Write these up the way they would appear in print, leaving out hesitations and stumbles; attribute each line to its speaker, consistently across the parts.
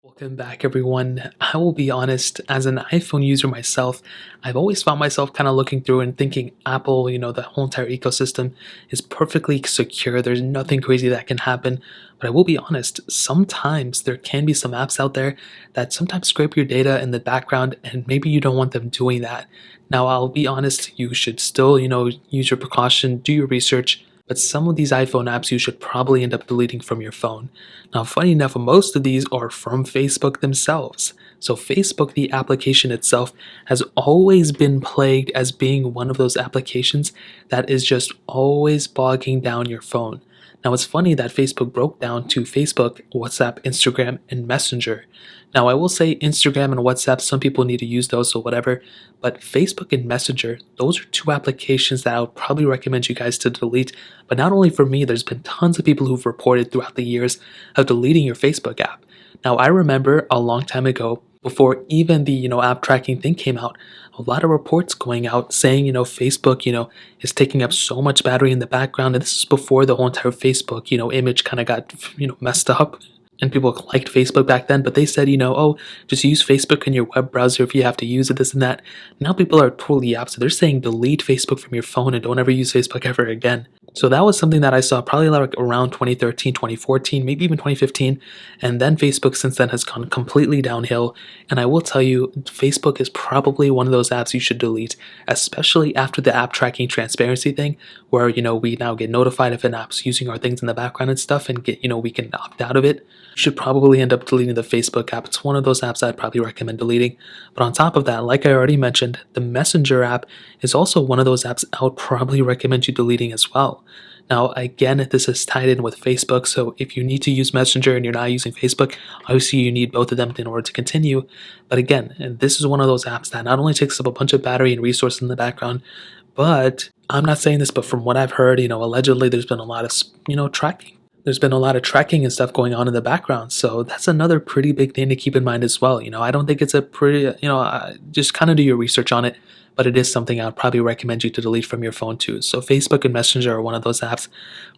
Speaker 1: Welcome back, everyone. I will be honest, as an iPhone user myself, I've always found myself kind of looking through and thinking Apple, the whole entire ecosystem is perfectly secure. There's nothing crazy that can happen. But I will be honest, sometimes there can be some apps out there that sometimes scrape your data in the background, and maybe you don't want them doing that. Now, I'll be honest, you should still, use your precaution, do your research, but some of these iPhone apps you should probably end up deleting from your phone. Now, funny enough, most of these are from Facebook themselves. So, Facebook, the application itself, has always been plagued as being one of those applications that is just always bogging down your phone. Now, it's funny that Facebook broke down to Facebook, WhatsApp, Instagram, and Messenger. Now, I will say Instagram and WhatsApp, some people need to use those or whatever, but Facebook and Messenger, those are two applications that I would probably recommend you guys to delete. But not only for me, there's been tons of people who've reported throughout the years of deleting your Facebook app. Now, I remember a long time ago, before even the app tracking thing came out, a lot of reports going out saying Facebook is taking up so much battery in the background, and this is before the whole entire Facebook image kind of got messed up. And people liked Facebook back then, but they said, oh, just use Facebook in your web browser if you have to use it, this and that. Now people are totally opposite. They're saying delete Facebook from your phone and don't ever use Facebook ever again. So that was something that I saw probably like around 2013, 2014, maybe even 2015. And then Facebook since then has gone completely downhill. And I will tell you, Facebook is probably one of those apps you should delete, especially after the app tracking transparency thing, where, we now get notified if an app's using our things in the background and stuff and get, we can opt out of it. You should probably end up deleting the Facebook app. It's one of those apps I'd probably recommend deleting. But on top of that, like I already mentioned, the Messenger app is also one of those apps I would probably recommend you deleting as well. Now, again, this is tied in with Facebook, so if you need to use Messenger and you're not using Facebook, obviously you need both of them in order to continue. But again, and this is one of those apps that not only takes up a bunch of battery and resources in the background, but I'm not saying this, but from what I've heard, allegedly there's been a lot of, tracking. There's been a lot of tracking and stuff going on in the background. So that's another pretty big thing to keep in mind as well. I don't think it's a pretty, just kind of do your research on it, but it is something I would probably recommend you to delete from your phone too. So Facebook and Messenger are one of those apps.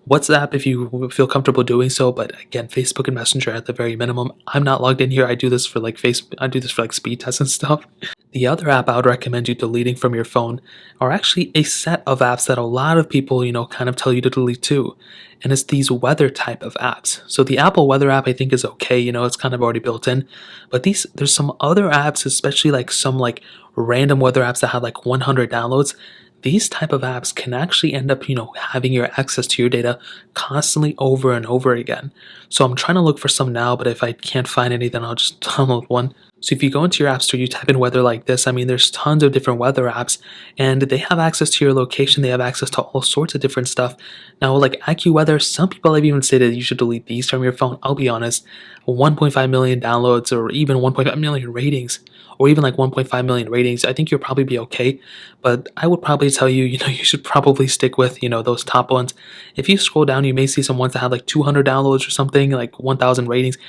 Speaker 1: WhatsApp, if you feel comfortable doing so, but again, Facebook and Messenger at the very minimum. I'm not logged in here. I do this for like I do this for like speed tests and stuff. The other app I would recommend you deleting from your phone are actually a set of apps that a lot of people, kind of tell you to delete too. And it's these weather type of apps. So the Apple Weather app I think is okay, it's kind of already built in. But there's some other apps, especially like some like random weather apps that have like 100 downloads. These type of apps can actually end up, having your access to your data constantly over and over again. So I'm trying to look for some now, but if I can't find any, then I'll just download one. So if you go into your app store, you type in weather like this, there's tons of different weather apps, and they have access to your location. They have access to all sorts of different stuff. Now, like AccuWeather, some people have even said that you should delete these from your phone. I'll be honest, 1.5 million downloads or even 1.5 million ratings, or even like 1.5 million ratings, I think you'll probably be okay. But I would probably tell you, you should probably stick with, those top ones. If you scroll down, you may see some ones that have like 200 downloads or something, like 1,000 ratings.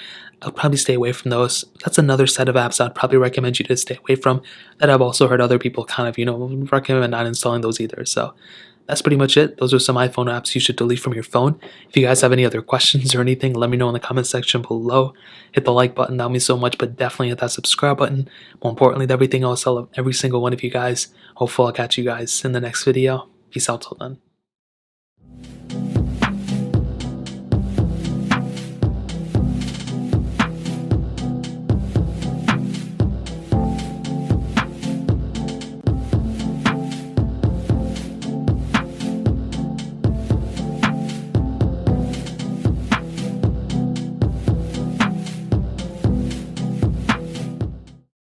Speaker 1: I'll probably stay away from those. That's another set of apps I'd probably recommend you to stay away from that I've also heard other people kind of, recommend not installing those either. So that's pretty much it. Those are some iPhone apps you should delete from your phone. If you guys have any other questions or anything, let me know in the comment section below. Hit the like button, that would mean so much, but definitely hit that subscribe button. More importantly than everything else, I love every single one of you guys. Hopefully I'll catch you guys in the next video. Peace out till then.